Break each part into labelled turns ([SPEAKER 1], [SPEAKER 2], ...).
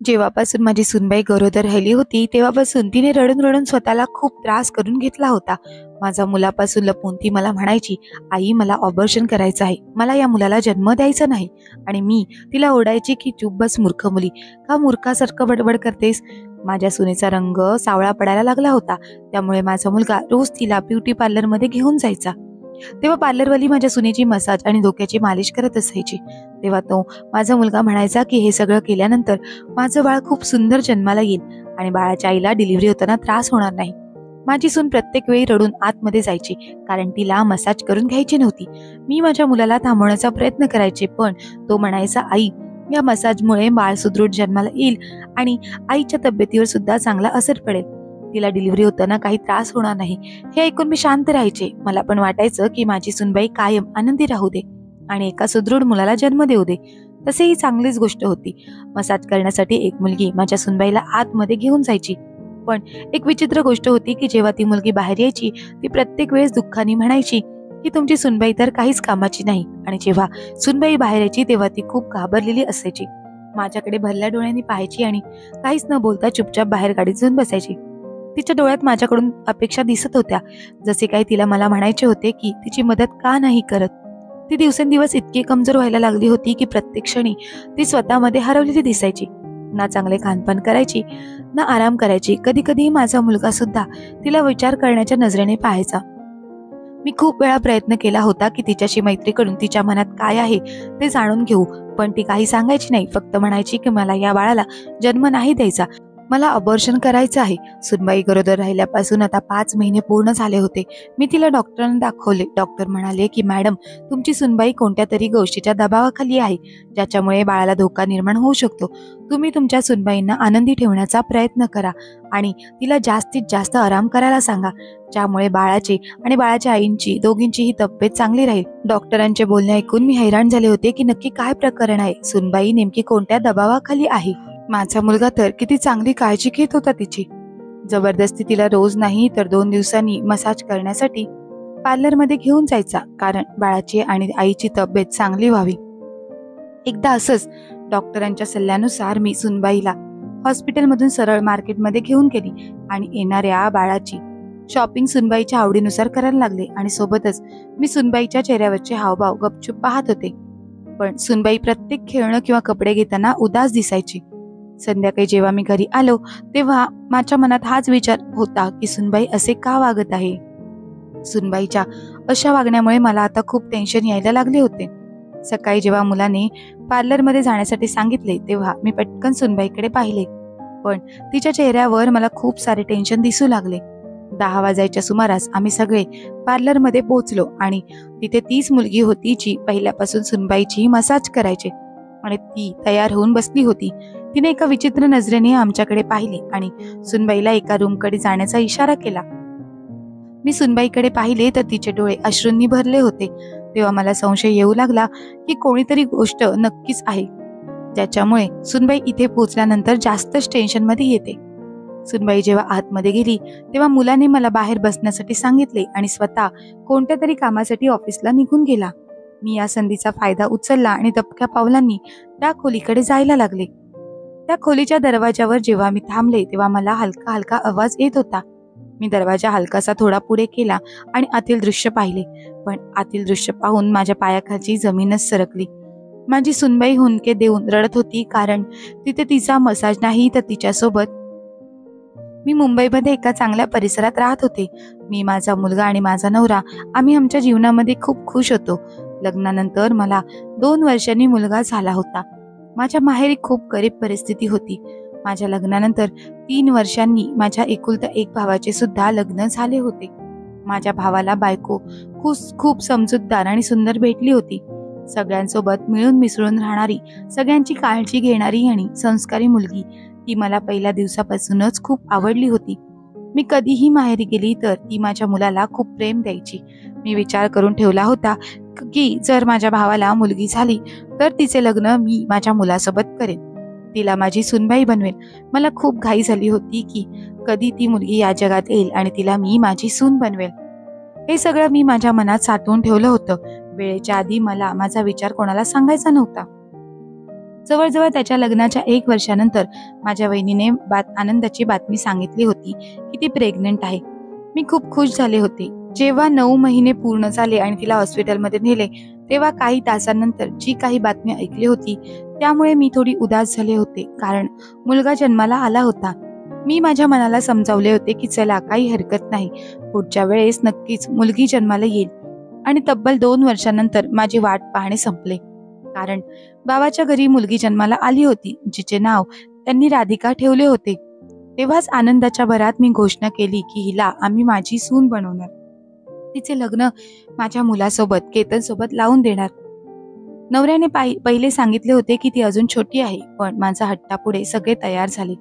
[SPEAKER 1] जेव्हापासून माझी सूनबाई गरोदर राहिली होती तेव्हापासून तिने रडून रडून स्वतःला खूप त्रास करून घेतला होता. माझ्या मुलापासून लपून ती मला म्हणायची, आई मला ऑपरेशन करायचं आहे, मला या मुलाला जन्म द्यायचा नाही. आणि मी तिला ओरडायची की चुप बस मूर्ख मुली, का मूर्खासारखं बडबड करतेस. माझ्या सुनेचा रंग सावळा पडायला लागला होता, त्यामुळे माझा मुलगा रोज तिला ब्युटी पार्लरमध्ये घेऊन जायचा. तेव्हा पार्लरवाली माझ्या सुनेची मसाज आणि डोक्याची मालिश करत असायची. तेव्हा तो माझा मुलगा म्हणायचा की हे सगळं केल्यानंतर माझं बाळ खूप सुंदर जन्माला येईल आणि बाळाच्या आईला डिलिव्हरी होताना त्रास होणार नाही. माझी सून प्रत्येक वेळी रडून आतमध्ये जायची, कारण तिला मसाज करून घ्यायची नव्हती. मी माझ्या मुलाला थांबवण्याचा प्रयत्न करायचे, पण तो म्हणायचा, आई या मसाजमुळे बाळ सुदृढ जन्माला येईल आणि आईच्या तब्येतीवर सुद्धा चांगला असर पडेल, तिला डिलिव्हरी होताना काही त्रास होणार नाही. हे ऐकून मी शांत राहायचे. मला पण वाटायचं की माझी सुनबाई कायम आनंदी राहू दे आणि एका सुदृढ मुलाला जन्म देऊ दे. तसे ही चांगलीच गोष्ट होती. मसाज करण्यासाठी एक मुलगी माझ्या सुनबाईला आतमध्ये घेऊन जायची. पण एक विचित्र गोष्ट होती की जेव्हा ती मुलगी बाहेर यायची ती प्रत्येक वेळेस दुःखाने म्हणायची की तुमची सुनबाई तर काहीच कामाची नाही. आणि जेव्हा सुनबाई बाहेर यायची तेव्हा ती खूप घाबरलेली असायची. माझ्याकडे भरल्या डोळ्यांनी पाहायची आणि काहीच न बोलता चुपचाप बाहेर गाडीत जाऊन बसायची. तिच्या डोळ्यात माझ्याकडून अपेक्षा दिसत होत्या, जसे काही तिला मला म्हणायचे होते की तिची मदत का नाही करत. ती दिवसेंदिवस इतकी कमजोर व्हायला लागली होती की प्रत्येक क्षणी ती स्वतःमध्ये हरवलेली दिसायची. ना चांगले खानपान करायची, ना आराम करायची. कधी कधी माझा मुलगा सुद्धा तिला विचार करण्याच्या नजरेने पाहायचा. मी खूप वेळा प्रयत्न केला होता की तिच्याशी मैत्री करून तिच्या मनात काय आहे ते जाणून घेऊ, पण ती काही सांगायची नाही. फक्त म्हणायची की मला या बाळाला जन्म नाही द्यायचा, मला अबॉर्शन करायचं आहे. सुनबाई गरोदर राहिल्यापासून आता 5 महिने पूर्ण झाले होते. मी तिला डॉक्टरांना दाखवले. डॉक्टर म्हणाले की मॅडम, तुमची सुनबाई कोणत्या तरी गोष्टीच्या दबावाखाली आहे, ज्याच्यामुळे बाळाला धोका निर्माण होऊ शकतो. तुम्ही तुमच्या सुनबाईंना आनंदी ठेवण्याचा प्रयत्न करा आणि तिला जास्तीत जास्त आराम करायला सांगा, ज्यामुळे बाळाची आणि बाळाच्या आईंची दोघींचीही तब्येत चांगली राहील. डॉक्टरांचे बोलणे ऐकून मी हैराण झाले होते की नक्की काय प्रकरण आहे, सुनबाई नेमकी कोणत्या दबावाखाली आहे. माझा मुलगा तर किती चांगली काळजी घेत होता तिची. जबरदस्ती तिला रोज नाही तर 2 दिवसांनी मसाज करण्यासाठी पार्लरमध्ये घेऊन जायचा, कारण बाळाची आणि आईची तब्येत चांगली व्हावी. एकदा असंच डॉक्टरांच्या सल्ल्यानुसार मी सुनबाईला हॉस्पिटलमधून सरळ मार्केटमध्ये घेऊन गेली आणि येणाऱ्या बाळाची शॉपिंग सुनबाईच्या आवडीनुसार करायला लागले. आणि सोबतच मी सुनबाईच्या चेहऱ्यावरचे हावभाव गपचूप पाहत होते. पण सुनबाई प्रत्येक खेळणं किंवा कपडे घेताना उदास दिसायची. संध्याकाळी जेव्हा मी घरी आलो तेव्हा माझ्या मनात हाच विचार होता की सुनबाई असे का वागत आहे. सुनबाईच्या अशा वागण्यामुळे मला आता खूप टेन्शन यायला लागले होते. सकाळी जेव्हा मुलाने पार्लरमध्ये जाण्यासाठी सांगितले तेव्हा मी पटकन सुनबाईकडे पाहिले, पण तिच्या चेहऱ्यावर मला खूप सारे टेन्शन दिसू लागले. 10 वाजायच्या सुमारास आम्ही सगळे पार्लरमध्ये पोहोचलो आणि तिथे तीच मुलगी होती जी पहिल्यापासून सुनबाईची मसाज करायचे. आणि ती तयार होऊन बसली होती. तिने एका विचित्र नजरेने आमच्याकडे पाहिले आणि सुनबाईला एका रूमकडे जाण्याचा इशारा केला. मी सुनबाईकडे पाहिले तर तिचे डोळे अश्रूंनी भरले होते. तेव्हा मला संशय येऊ लागला की कोणीतरी गोष्ट नक्कीच आहे, ज्याच्यामुळे सुनबाई इथे पोहोचल्यानंतर जास्तच टेन्शनमध्ये येते. सुनबाई जेव्हा आतमध्ये गेली तेव्हा मुलाने मला बाहेर बसण्यासाठी सांगितले आणि स्वतः कोणत्या तरी कामासाठी ऑफिसला निघून गेला. मी या संधीचा फायदा उचलला आणि दबक्या पावलांनी त्या खोलीकडे जायला लागले. त्या खोलीच्या दरवाजावर जेव्हा मी थांबले तेव्हा मला हलका हलका आवाज येत होता. मी दरवाजा हलकासा थोडा पुढे केला आणि आतील दृश्य पाहिले, पण आतील दृश्य पाहून माझ्या पायाखालची जमीनच सरकली. माझी सुनबाई हुंदके देऊन रडत होती, कारण तिथे तिचा मसाज नाही तर तिच्यासोबत मी मुंबईमध्ये एका चांगल्या परिसरात राहत होते. मी, माझा मुलगा आणि माझा नवरा आम्ही आमच्या जीवनामध्ये खूप खुश होतो. लग्नानंतर मला 2 वर्षांनी मुलगा झाला होता. माझ्या माहेरी खूप गरीब परिस्थिती होती. माझ्या लग्नानंतर 3 वर्षांनी माझ्या एकुलत्या एक भावाचे सुद्धा लग्न झाले होते. माझ्या भावाला बायको खूप समजूतदार आणि सुंदर भेटली होती. सगळ्यांसोबत मिळून मिसळून राहणारी, सगळ्यांची काळजी घेणारी आणि संस्कारी मुलगी ती मला पहिल्या दिवसापासूनच खूप आवडली होती. मी कधीही माहेरी गेली तर ती माझ्या मुलाला खूप प्रेम द्यायची. मी विचार करून ठेवला होता की जर माझ्या भावाला मुलगी झाली तर तिचे लग्न मी माझ्या मुलासोबत करेन, तिला माझी सुनबाई बनवेल. मला खूप घाई झाली होती की कधी ती मुलगी या जगात येईल आणि तिला मी माझी सून बनवेल. हे सगळं मी माझ्या मनात साठवून ठेवलं होतं. वेळेच्या आधी मला माझा विचार कोणाला सांगायचा नव्हता. जवळजवळ त्याच्या लग्नाच्या 1 वर्षानंतर माझ्या वहिनीने आनंदाची बातमी सांगितली होती की ती प्रेग्नंट आहे. मी खूप खुश झाले होते. जेव्हा 9 महिने पूर्ण झाले आणि तिला हॉस्पिटलमध्ये नेले, तेव्हा काही तासांनंतर जी काही बातमी ऐकली होती त्यामुळे मी थोडी उदास झाले होते, कारण मुलगा जन्माला आला होता. मी माझ्या मनाला समजावले होते की चला, काही हरकत नाही, पुढच्या वेळेस नक्कीच मुलगी जन्माला येईल. आणि तब्बल 2 वर्षांनंतर माझी वाट पाहणे संपले, कारण बाबाच्या घरी मुलगी जन्माला आली होती, जिचे नाव त्यांनी राधिका ठेवले होते. तेव्हाच आनंदाच्या भरात मी घोषणा केली की हिला आम्ही माझी सून बनवणार. तिचे लग्न माझ्या मुलासोबत, केतन सोबत लावून देणार. नवऱ्याने पहिले सांगितले होते की ती अजून छोटी आहे, पण माझा हट्टापुढे सगळे तयार झाले.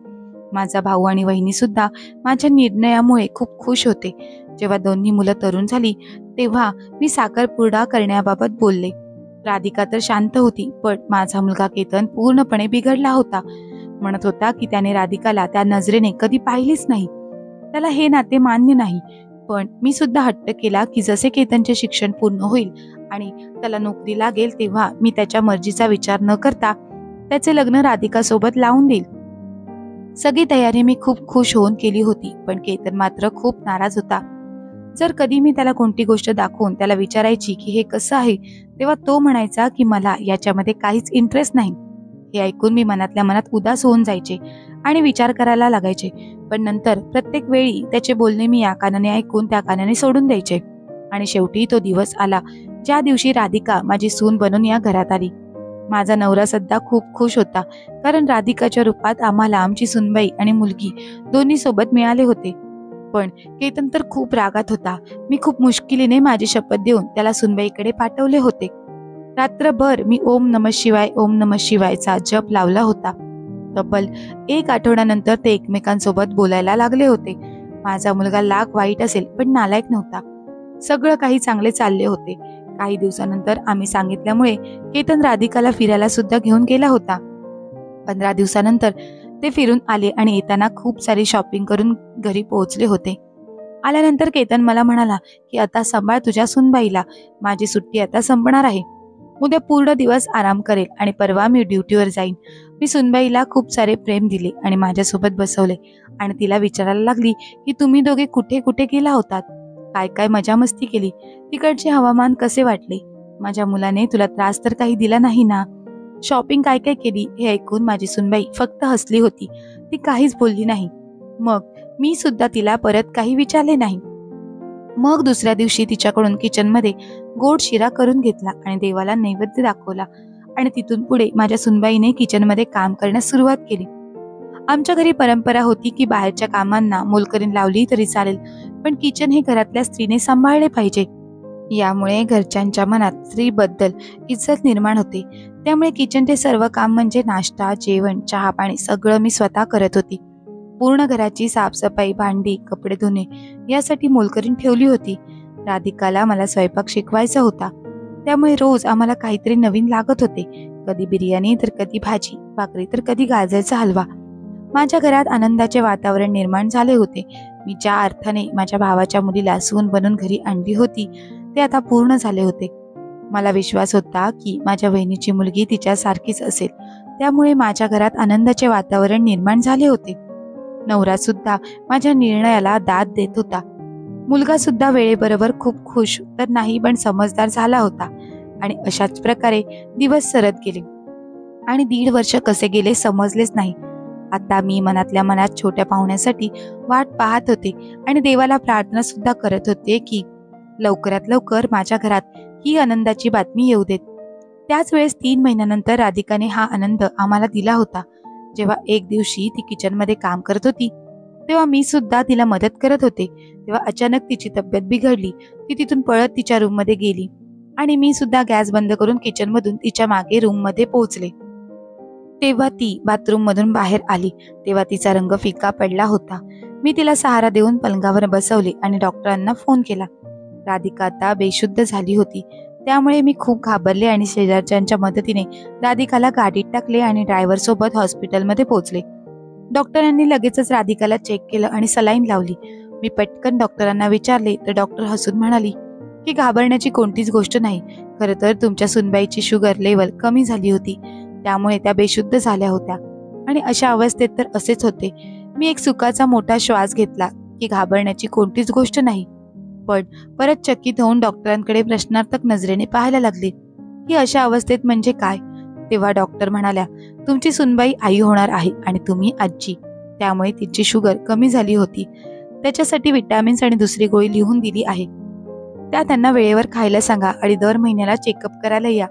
[SPEAKER 1] माझा भाऊ आणि वहिनी सुद्धा माझ्या निर्णयामुळे खूप खुश होते. जेव्हा दोन्ही मुलं तरुण झाली तेव्हा मी साखरपुडा करण्याबाबत बोलले. राधिका तर शांत होती, पण माझा मुलगा केतन पूर्णपणे बिघडला होता. म्हणत होता की त्याने राधिकाला त्या नजरेने कधी पाहिलीच नाही, त्याला हे नाते मान्य नाही. पण मी सुद्धा हट्ट केला की जसे केतनचे शिक्षण पूर्ण होईल आणि त्याला नोकरी लागेल तेव्हा मी त्याच्या मर्जीचा विचार न करता त्याचे लग्न राधिका सोबत लावून देईल. सगळी तयारी मी खूप खुश होऊन केली होती, पण केतन मात्र खूप नाराज होता. जर कधी मी त्याला कोणती गोष्ट दाखवून त्याला विचारायची की हे कसं आहे, तेव्हा तो म्हणायचा की मला याच्यामध्ये काहीच इंटरेस्ट नाही. हे ऐकून मी मनातल्या मनात उदास होऊन जायचे आणि विचार करायला लागायचे. पण नंतर प्रत्येक वेळी त्याचे बोलणे मी या कानाने ऐकून त्या कानाने सोडून द्यायचे. आणि शेवटी तो दिवस आला ज्या दिवशी राधिका माझी सून बनून या घरात आली. माझा नवरा सुद्धा खूप खुश होता, कारण राधिकाच्या रूपात आम्हाला आमची सुनबाई आणि मुलगी दोन्ही सोबत मिळाले होते. पण केतन तर खूप रागात होता. मी खूप मुश्किलीने माझी शपथ देऊन त्याला सुनबाईकडे पाठवले होते. रात्रभर मी ओम नमः शिवाय ओम नमः शिवायचा जप लावला होता. तब्बल 1 आठवड्यानंतर ते एकमेकांसोबत बोलायला लागले होते. माझा मुलगा लाख वाईट असेल पण नालायक नव्हता. सगळं काही चांगले चालले होते. काही दिवसानंतर आम्ही सांगितल्यामुळे केतन राधिकाला फिरायला सुद्धा घेऊन गेला होता. 15 दिवसानंतर ते फिरून आले आणि येताना खूप सारी शॉपिंग करून घरी पोहोचले होते. आल्यानंतर केतन मला म्हणाला की आता सांभाळ तुझ्या सुनबाईला, माझी सुट्टी आता संपणार आहे. उद्या पूर्ण दिवस आराम करेल आणि परवा मी ड्युटीवर जाईन. मी सुनबाईला खूप सारे प्रेम दिले आणि माझ्यासोबत बसवले आणि तिला विचारायला लागली की तुम्ही दोघे कुठे कुठे गेला होतात, काय काय मजा मस्ती केली, तिकडचे हवामान कसे वाटले, माझ्या मुलाने तुला त्रास तर काही दिला नाही ना, शॉपिंग काय काय केली. हे ऐकून माझी सुनबाई फक्त हसली होती, ती काहीच बोलली नाही. मग मी सुद्धा तिला परत काही विचारले नाही. मग दुसऱ्या दिवशी तिच्याकडून किचनमध्ये गोड शिरा करून घेतला आणि देवाला नैवेद्य दाखवला आणि तिथून पुढे माझ्या सुनबाईने किचनमध्ये काम करण्यास सुरुवात केली. आमच्या घरी परंपरा होती की बाहेरच्या कामांना मोलकरीण लावली तरी चालेल, पण किचन हे घरातल्या स्त्रीने सांभाळले पाहिजे. यामुळे घरच्यांच्या मनात स्त्रीबद्दल इज्जत निर्माण होते. त्यामुळे किचनचे सर्व काम म्हणजे नाश्ता, जेवण, चहा पाणी सगळं मी स्वतः करत होती. पूर्ण घराची साफसफाई, भांडी, कपडे धुणे यासाठी मोलकरीण ठेवली होती. राधिकाला मला स्वयंपाक शिकवायचा होता, त्यामुळे रोज आम्हाला काहीतरी नवीन लागत होते. कधी बिर्याणी तर कधी भाजी, भाकरी तर कधी गाजरचा हलवा. माझ्या घरात आनंदाचे वातावरण निर्माण झाले होते. मी ज्या अर्थाने माझ्या भावाच्या मुलीला सून बनून घरी आणली होती ते आता पूर्ण झाले होते. मला विश्वास होता की माझ्या वहिनीची मुलगी तिच्यासारखीच असेल, त्यामुळे माझ्या घरात आनंदाचे वातावरण निर्माण झाले होते. नवरा सुद्धा माझ्या निर्णयाला दाद देत होता. मुलगा सुद्धा वेळेबरोबर खूप खुश तर नाही पण समजदार झाला होता. आणि अशाच प्रकारे दिवस सरत गेले आणि 1.5 वर्ष कसे गेले समजलेच नाही. आता मी मनातल्या मनात छोट्या पाहुण्यासाठी वाट पाहत होते आणि देवाला प्रार्थना सुद्धा करत होते की लवकरात लवकर माझ्या घरात ही आनंदाची बातमी येऊ देत. त्याच वेळेस 3 महिन्यानंतर राधिकाने हा आनंद आम्हाला दिला होता. जेव्हा एक दिवशी ती किचनमध्ये काम करत होती तेव्हा मी सुद्धा तिला मदत करत होते. तेव्हा अचानक तिची तब्येत बिघडली. ती तिथून पळत तिच्या रूममध्ये गेली आणि मी सुद्धा गॅस बंद करून किचनमधून तिच्या मागे रूममध्ये पोहोचले. तेव्हा ती बाथरूम मधून बाहेर आली तेव्हा तिचा रंग फिका पडला होता. मी तिला सहारा देऊन पलंगावर बसवले आणि डॉक्टरांना फोन केला. राधिका आता बेशुद्ध झाली होती, त्यामुळे मी खूप घाबरले आणि शेजारच्यांच्या मदतीने राधिकाला गाडीत टाकले आणि ड्रायव्हर सोबत हॉस्पिटलमध्ये पोहोचले. डॉक्टरांनी लगेचच राधिकाला चेक केलं आणि सलाईन लावली. मी पटकन डॉक्टरांना विचारले तर डॉक्टर हसून म्हणाली की घाबरण्याची कोणतीच गोष्ट नाही. खरं तर तुमच्या सुनबाईची शुगर लेवल कमी झाली होती, त्यामुळे त्या बेशुद्ध झाल्या होत्या. आणि अशा अवस्थेत तर असेच होते. मी एक सुखाचा मोठा श्वास घेतला की घाबरण्याची कोणतीच गोष्ट नाही. पण परत चकित होऊन डॉक्टरांकडे प्रश्नार्थक नजरेने पाहायला लागले की अशा अवस्थेत म्हणजे काय. तेव्हा डॉक्टर म्हणाल्या, तुमची सुनबाई आई होणार आहे आणि तुम्ही आजी. त्यामुळे तिची शुगर कमी झाली होती. त्याच्यासाठी विटॅमिन्स आणि दुसरी गोळी लिहून दिली आहे. त्या त्यांना वेळेवर खायला सांगा आणि दर महिन्याला चेकअप करायला या.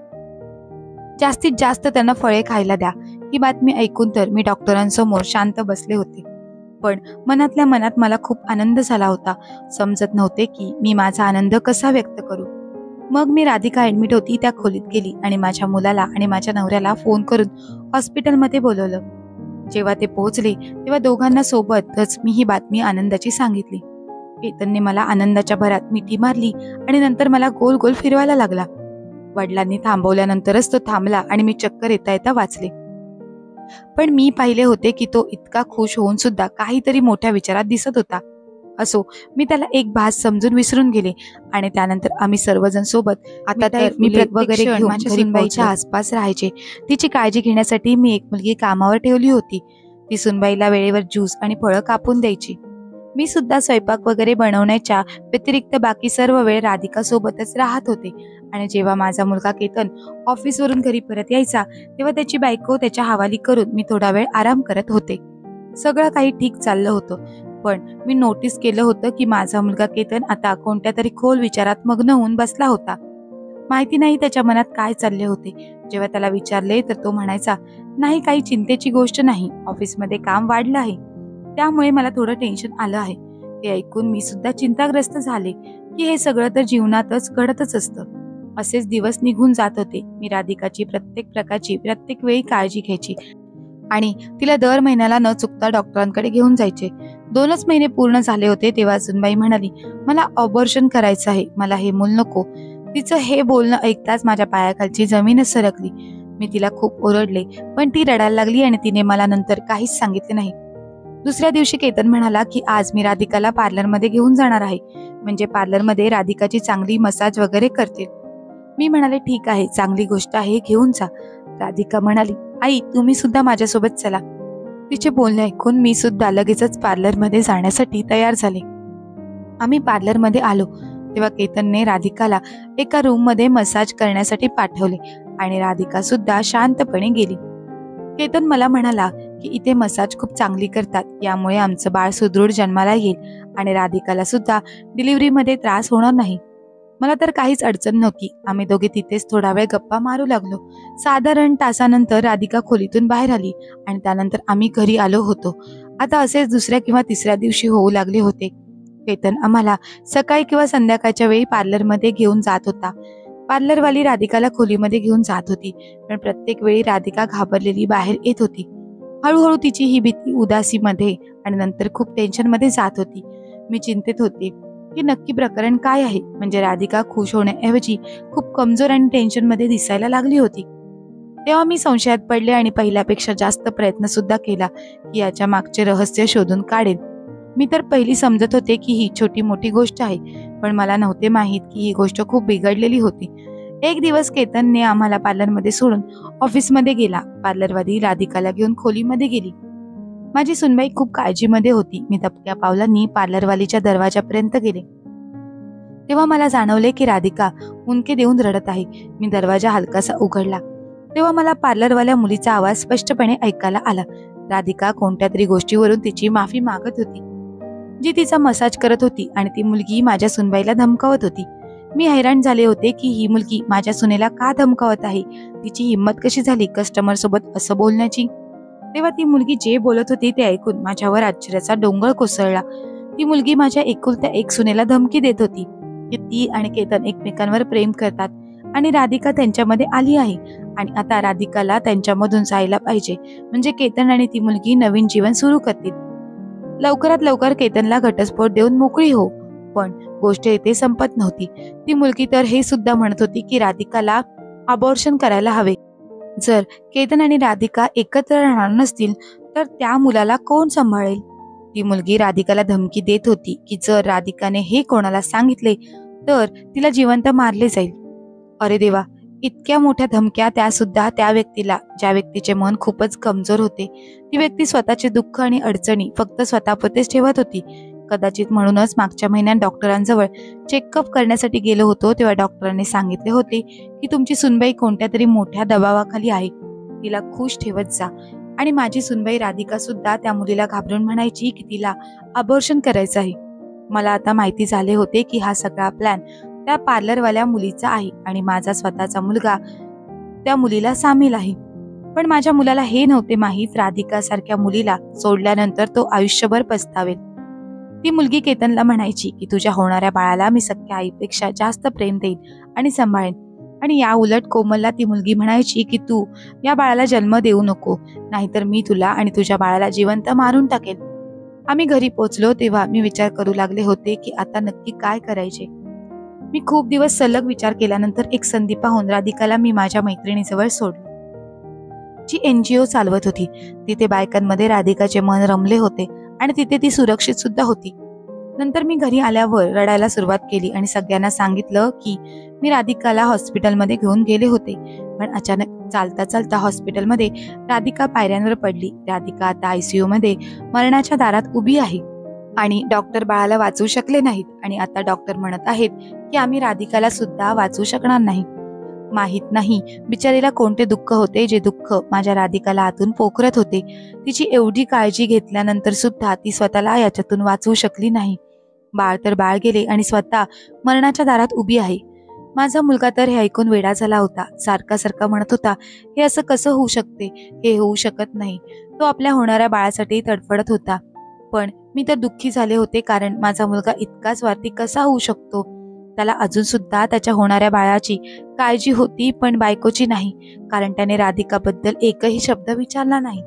[SPEAKER 1] जास्तीत जास्त त्यांना फळे खायला द्या. ही बातमी ऐकून तर मी डॉक्टरांसमोर शांत बसले होते. पण मनातल्या मनात मला खूप आनंद झाला होता. समजत नव्हते की मी माझा आनंद कसा व्यक्त करू. मग मी राधिका ऍडमिट होती त्या खोलीत गेली आणि माझ्या मुलाला आणि माझ्या नवऱ्याला फोन करून हॉस्पिटलमध्ये बोलवलं. जेव्हा ते पोहोचले तेव्हा दोघांना सोबतच मी ही बातमी आनंदाची सांगितली. केतनने मला आनंदाच्या भरात मिठी मारली आणि नंतर मला गोल गोल फिरवायला लागला. वडिलांनी थांबवल्यानंतरच तो थांबला आणि मी चक्कर येता येता वाचले. पण मी पाहिले होते की तो इतका खुश होऊन सुद्धा काहीतरी मोठ्या विचारात दिसत होता. असो, मी त्याला एक भास समजून विसरून गेले आणि त्यानंतर आम्ही सर्वजण सोबत आता तर मी वगैरे घेऊन माझ्या सुनबाईच्या आसपास राहायचे. तिची काळजी घेण्यासाठी मी एक मुलगी कामावर ठेवली होती. ती सुनबाईला वेळेवर ज्यूस आणि फळं कापून द्यायची. मी सुद्धा स्वयंपाक वगैरे बनवण्याच्या व्यतिरिक्त बाकी सर्व वेळ राधिका सोबतच राहत होते. आणि जेव्हा माझा मुलगा केतन ऑफिसवरून घरी परत यायचा तेव्हा त्याची बायको त्याच्या हवाली करून मी थोडा वेळ आराम करत होते. सगळं काही ठीक चाललं होतं. पण मी नोटीस केलं होतं की माझा मुलगा केतन आता कोणत्या तरी खोल विचारात मग्न होऊन बसला होता. माहिती नाही त्याच्या मनात काय चालले होते. जेव्हा त्याला विचारले तर तो म्हणायचा, नाही, काही चिंतेची गोष्ट नाही, ऑफिसमध्ये काम वाढलं आहे त्यामुळे मला थोडं टेन्शन आलं आहे. हे ऐकून मी सुद्धा चिंताग्रस्त झाले की हे सगळं तर जीवनातच घडतच असतं. असेच दिवस निघून जात होते. मी राधिकाची प्रत्येक प्रकारची प्रत्येक वेळी काळजी घ्यायची आणि तिला दर महिन्याला न चुकता डॉक्टरांकडे घेऊन जायचे. 2च महिने पूर्ण झाले होते तेव्हा सुनबाई म्हणाली, मला ऑबॉर्शन करायचं आहे, मला हे मूल नको. तिचं हे बोलणं ऐकताच माझ्या पायाखालची जमीनच सरकली. मी तिला खूप ओरडले पण ती रडायला लागली आणि तिने मला नंतर काहीच सांगितले नाही. दुसऱ्या दिवशी केतन म्हणाला की आज मी राधिकाला पार्लरमध्ये घेऊन जाणार आहे, म्हणजे पार्लरमध्ये राधिकाची चांगली मसाज वगैरे करतील. मी म्हणाले, ठीक आहे, चांगली गोष्ट आहे, घेऊन जा. राधिका म्हणाली, आई तुम्ही सुद्धा माझ्यासोबत चला. तिचे बोलणे ऐकून मी सुद्धा लगेचच पार्लरमध्ये जाण्यासाठी तयार झाले. आम्ही पार्लरमध्ये आलो तेव्हा केतनने राधिकाला एका रूममध्ये मसाज करण्यासाठी पाठवले आणि राधिका सुद्धा शांतपणे गेली. केतन मला म्हणाला की इथे मसाज खूप चांगली करतात, यामुळे आमचं बाळ सुदृढ जन्माला येईल आणि राधिकाला सुद्धा डिलिव्हरीमध्ये त्रास होणार नाही. मला तर काहीच अडचण नव्हती. आम्ही दोघे तिथेच थोडा वेळ गप्पा मारू लागलो. साधारण तासानंतर राधिका खोलीतून बाहेर आली आणि त्यानंतर आम्ही घरी आलो होतो. आता असेच दुसऱ्या किंवा तिसऱ्या दिवशी होऊ लागले होते. केतन आम्हाला सकाळी किंवा संध्याकाळच्या वेळी पार्लरमध्ये घेऊन जात होता. पार्लरवाली राधिकाला खोलीमध्ये घेऊन जात होती, पण प्रत्येक वेळी राधिका घाबरलेली बाहेर येत होती. हळूहळू तिची ही भीती उदासीमध्ये आणि नंतर खूप टेन्शनमध्ये जात होती. मी चिंतित होते की नक्की प्रकरण काय आहे. म्हणजे राधिका खुश होण्याऐवजी खूप कमजोर आणि टेन्शनमध्ये दिसायला लागली होती. तेव्हा मी संशयात पडले आणि पहिल्यापेक्षा जास्त प्रयत्न सुद्धा केला की याच्या मागचे रहस्य शोधून काढेन. मी तर पहिली समजत होते की ही छोटी मोठी गोष्ट आहे, पण मला नव्हते माहीत की ही गोष्ट खूप बिघडलेली होती. एक दिवस केतनने आम्हाला पार्लरमध्ये सोडून ऑफिसमध्ये गेला. पार्लरवाली राधिकाला घेऊन खोलीमध्ये गेली. माझी सुनबाई खूप काळजीमध्ये होती. मी दबक्या पावलांनी पार्लरवालीच्या दरवाजापर्यंत गेले तेव्हा मला जाणवले की राधिका मुंडके देऊन रडत आहे. मी दरवाजा हलकासा उघडला तेव्हा मला पार्लरवाल्या मुलीचा आवाज स्पष्टपणे ऐकायला आला. राधिका कोणत्या तरी गोष्टीवरून तिची माफी मागत होती, जी तिचा मसाज करत होती आणि ती मुलगी माझ्या सुनबाईला धमकावत होती. मी हैराण झाले होते की ही मुलगी माझ्या सुनेला का धमकावत आहे. तिची हिंमत कशी झाली कस्टमर सोबत असं बोलण्याची. तेव्हा ती मुलगी जे बोलत होती ते ऐकून माझ्यावर आश्चर्याचा डोंगर कोसळला. ती मुलगी माझ्या एकुलत्या एक सुनेला धमकी देत होती की ती आणि केतन एकमेकांवर प्रेम करतात आणि राधिका त्यांच्यामध्ये आली आहे आणि आता राधिकाला त्यांच्यामधून जायला पाहिजे, म्हणजे केतन आणि ती मुलगी नवीन जीवन सुरू करतील. लवकरात लवकर केतनला घटस्फोट देऊन मोकळी हो. पण गोष्ट येथे संपत नव्हती. ती मुलगी तर हे सुद्धा म्हणत होती की राधिकाला अबॉर्शन करायला हवे. जर केतन आणि राधिका एकत्र राहणार नसतील तर त्या मुलाला कोण सांभाळेल. ती मुलगी राधिकाला धमकी देत होती की जर राधिकाने हे कोणाला सांगितले तर तिला जिवंत मारले जाईल. अरे देवा, इतक्या मोठ्या धमक्या, त्यासुद्धा त्या व्यक्तीला ज्या व्यक्तीचे मन खूपच कमजोर होते. ती व्यक्ती स्वतःचे दुःख आणि अडचणी फक्त स्वतःपुरतेच ठेवत होती. कदाचित म्हणूनच मागच्या महिन्यात डॉक्टरांजवळ चेकअप करण्यासाठी गेलो होतो, तेव्हा डॉक्टरांनी सांगितले होते की तुमची सुनबाई कोणत्या तरी मोठ्या दबावाखाली आहे, तिला खुश ठेवत जा. आणि माझी सुनबाई राधिका सुद्धा त्या मुलीला घाबरून म्हणायची की तिला अबॉर्शन करायचं आहे. मला आता माहिती झाले होते की हा सगळा प्लॅन त्या पार्लरवाल्या मुलीचा आहे आणि माझा स्वतःचा मुलगा त्या मुलीला सामील आहे. पण माझ्या मुलाला हे नव्हते माहीत, राधिका सारख्या मुलीला सोडल्यानंतर तो आयुष्यभर पस्तावेल. ती मुलगी केतनला म्हणायची की तुझ्या होणाऱ्या बाळाला मी सख्या आईपेक्षा जास्त प्रेम देईन आणि सांभाळेन. आणि या उलट कोमलला ती मुलगी म्हणायची की तू या बाळाला जन्म देऊ नको, नाहीतर मी तुला आणि तुझ्या बाळाला जिवंत मारून टाकेल. आम्ही घरी पोचलो तेव्हा मी विचार करू लागले होते की आता नक्की काय करायचे. मी खूप दिवस सलग विचार केल्यानंतर एक संधी पाहून राधिकाला मी माझ्या मैत्रिणीजवळ सोडले, जी NGO चालवत होती. तिथे बायकांमध्ये राधिकाचे मन रमले होते आणि तिथे ती सुरक्षित सुद्धा होती. नंतर मी घरी आल्यावर रडायला सुरुवात केली आणि सगळ्यांना सांगितलं की मी राधिकाला हॉस्पिटलमध्ये घेऊन गेले होते. पण अचानक चालता चालता हॉस्पिटलमध्ये राधिका पायऱ्यांवर पडली. राधिका आता ICU मध्ये मरणाच्या दारात उभी आहे आणि डॉक्टर बाळाला वाचवू शकले नाहीत. आणि आता डॉक्टर म्हणत आहेत की आम्ही राधिकाला सुद्धा वाचवू शकणार नाही. माहित नाही बिचारीला कोणते दुःख होते, जे दुःख माझ्या राधिकाला आतून पोखरत होते. तिची एवढी काळजी घेतल्यानंतर सुद्धा ती स्वतःला याच्यातून वाचवू शकली नाही. बाळ तर बाळ गेले आणि स्वतः मरणाच्या दारात उभी आहे. माझा मुलगा तर हे ऐकून वेडा झाला होता. सारखा सारखा म्हणत होता, हे असं कसं होऊ शकते, हे होऊ शकत नाही. तो आपल्या होणाऱ्या बाळासाठी तडफडत होता. पण मी तर दुःखी झाले होते, कारण माझा मुलगा इतका स्वार्थी कसा होऊ शकतो. त्याला अजून सुद्धा त्याच्या होणाऱ्या बाळाची काळजी होती, पण बायकोची नाही, कारण त्याने राधिकाबद्दल एकही शब्द विचारला नाही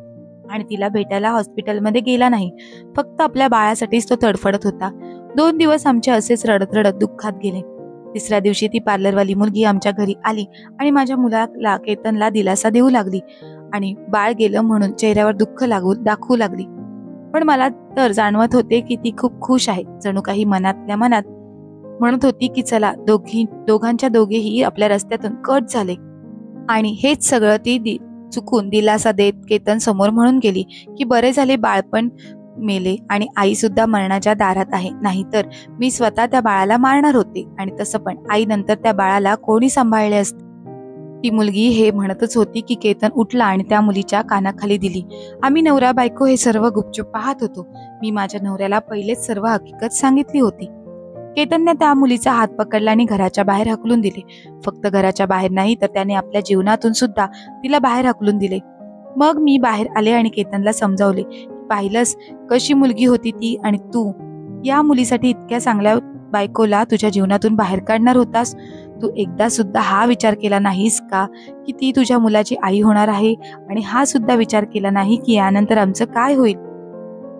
[SPEAKER 1] आणि तिला भेटायला हॉस्पिटलमध्ये गेला नाही. फक्त आपल्या बाळासाठीच तो तडफडत होता. 2 दिवस आमचे असेच रडत रडत दुःखात गेले. तिसऱ्या दिवशी ती पार्लरवाली मुलगी आमच्या घरी आली आणि माझ्या मुलाला केतनला दिलासा देऊ लागली आणि बाळ गेलं म्हणून चेहऱ्यावर दुःख दाखवू लागली. पण मला तर जाणवत होते की ती खूप खुश आहे. जणू काही मनातल्या मनात म्हणत होती की चला दोघांच्या दोघेही आपल्या रस्त्यातून कट झाले. आणि हेच सगळं ती चुकून दिलासा देत केतन समोर म्हणून गेली की बरे झाले, बाळपण मेले आणि आई सुद्धा मरणाच्या दारात आहे, नाहीतर मी स्वतः त्या बाळाला मारणार होते. आणि तसं पण आई नंतर त्या बाळाला कोणी सांभाळले असते. ती मुलगी हे म्हणतच होती की केतन उठला आणि त्या मुलीच्या कानाखाली दिली. आम्ही नवरा बायको हे सर्व गुपचूप पाहत होतो. मी माझ्या नवऱ्याला पहिलेच सर्व हकीकत सांगितली होती. केतनने त्या मुलीचा हात पकडला आणि घराच्या बाहेर हकलून दिले. फक्त घराच्या बाहेर नाही, तर त्याने आपल्या जीवनातून सुद्धा तिला बाहेर हकलून दिले. मग मी बाहेर आले आणि केतनला समजावले, पाहिलंस कशी मुलगी होती ती, आणि तू या मुलीसाठी इतक्या चांगल्या बायकोला तुझ्या जीवनातून बाहेर काढणार होतास. तू एकदा सुद्धा हा विचार केला नाहीस का की ती तुझ्या मुलाची आई होणार आहे, आणि हा सुद्धा विचार केला नाही की यानंतर आमचं काय होईल.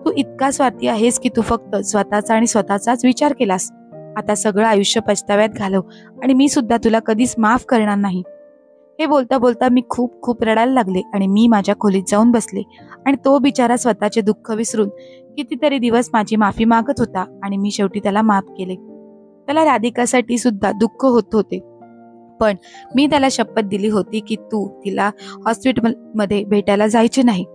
[SPEAKER 1] तू इतका स्वार्थी आहेस की तू फक्त स्वतःचा आणि स्वतःचाच विचार केलास. आता सगळं आयुष्य पछताव्यात घालव, आणि मी सुद्धा तुला कधीच माफ करणार नाही. हे बोलता बोलता मी खूप खूप रडायला लागले आणि मी माझ्या खोलीत जाऊन बसले. आणि तो बिचारा स्वतःचे दुःख विसरून कितीतरी दिवस माझी माफी मागत होता आणि मी शेवटी त्याला माफ केले. त्याला राधिकासाठी सुद्धा दुःख होत होते, पण मी त्याला शपथ दिली होती की तू तिला हॉस्पिटलमध्ये भेटायला जायचे नाही.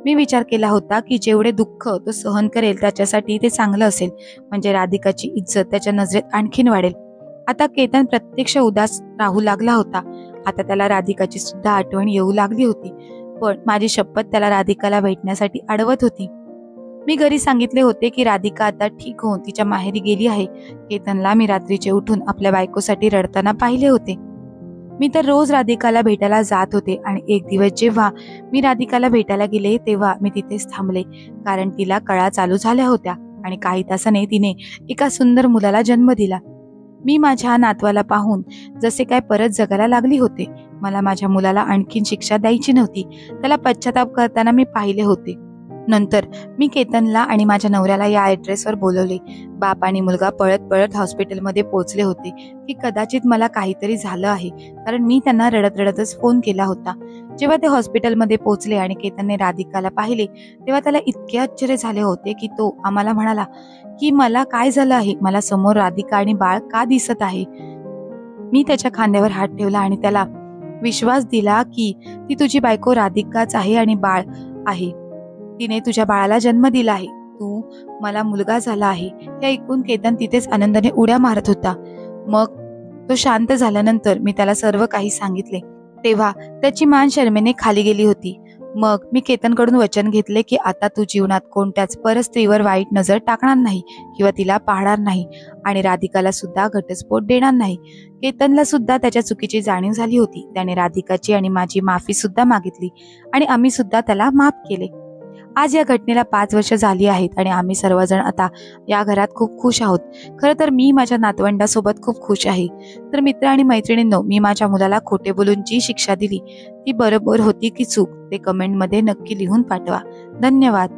[SPEAKER 1] मी विचार केला होता की जेवढे दुःख तो सहन करेल त्याच्यासाठी ते चांगलं असेल, म्हणजे राधिकाची इज्जत त्याच्या नजरेत आणखीन वाढेल. आता केतन प्रत्यक्ष उदास राहू लागला होता. आता त्याला राधिकाची सुद्धा आठवण येऊ लागली होती, पण माझी शपथ त्याला राधिकाला भेटण्यासाठी अडवत होती. मी घरी सांगितले होते की राधिका आता ठीक होऊन तिच्या माहेरी गेली आहे. केतनला मी रात्रीचे उठून आपल्या बायकोसाठी रडताना पाहिले होते. मी तर रोज राधिकाला भेटायला जात होते आणि एक दिवस जेव्हा मी राधिकाला भेटायला गेले तेव्हा मी तिथेच थांबले, कारण तिला कळा चालू झाल्या होत्या आणि काही तासाने तिने एका सुंदर मुलाला जन्म दिला. मी माझ्या नातवाला पाहून जसे काय परत जगायला लागली होते. मला माझ्या मुलाला आणखीन शिक्षा द्यायची नव्हती. त्याला पश्चाताप करताना मी पाहिले होते. नंतर मी केतनला आणि माझ्या नवऱ्याला या ॲड्रेसवर बोलवले. बाप आणि मुलगा पळत पळत हॉस्पिटलमध्ये पोहोचले होते की कदाचित मला काहीतरी झालं आहे, कारण मी त्यांना रडत रडतच फोन केला होता. जेव्हा ते हॉस्पिटलमध्ये पोहोचले आणि केतनने राधिकाला पाहिले तेव्हा त्याला इतके आश्चर्य झाले होते की तो आम्हाला म्हणाला की मला काय झालं आहे, मला समोर राधिका आणि बाळ का दिसत आहे. मी त्याच्या खांद्यावर हात ठेवला आणि त्याला विश्वास दिला की ती तुझी बायको राधिकाच आहे आणि बाळ आहे. तिने तुझ्या बाळाला जन्म दिला आहे. तू मला मुलगा झाला आहे. हे ऐकून केतन तिथेच आनंदाने उड्या मारत होता. मग तो शांत झाल्यानंतर मी त्याला सर्व काही सांगितले. तेव्हा त्याची मान शरमेने खाली गेली होती. मग मी केतनकडून वचन घेतले की आता तू जीवनात कोणत्याच परस्त्रीवर वाईट नजर टाकणार नाही किंवा तिला पाहणार नाही आणि राधिकाला सुद्धा घटस्फोट देणार नाही. केतनला सुद्धा त्याच्या चुकीची जाणीव झाली होती. त्याने राधिकाची आणि माझी माफी सुद्धा मागितली आणि आम्ही सुद्धा त्याला माफ केले. आज या घटनेला 5 वर्ष झाली आहेत आणि आम्ही सर्वजण आता या घरात खूप खुश आहोत. खरं तर मी माझ्या नातवंडासोबत खूप खुश आहे. तर मित्र आणि मैत्रिणींनो, मी माझ्या मुलाला खोटे बोलून जी शिक्षा दिली ती बरोबर होती की चूक ते कमेंटमध्ये नक्की लिहून पाठवा. धन्यवाद.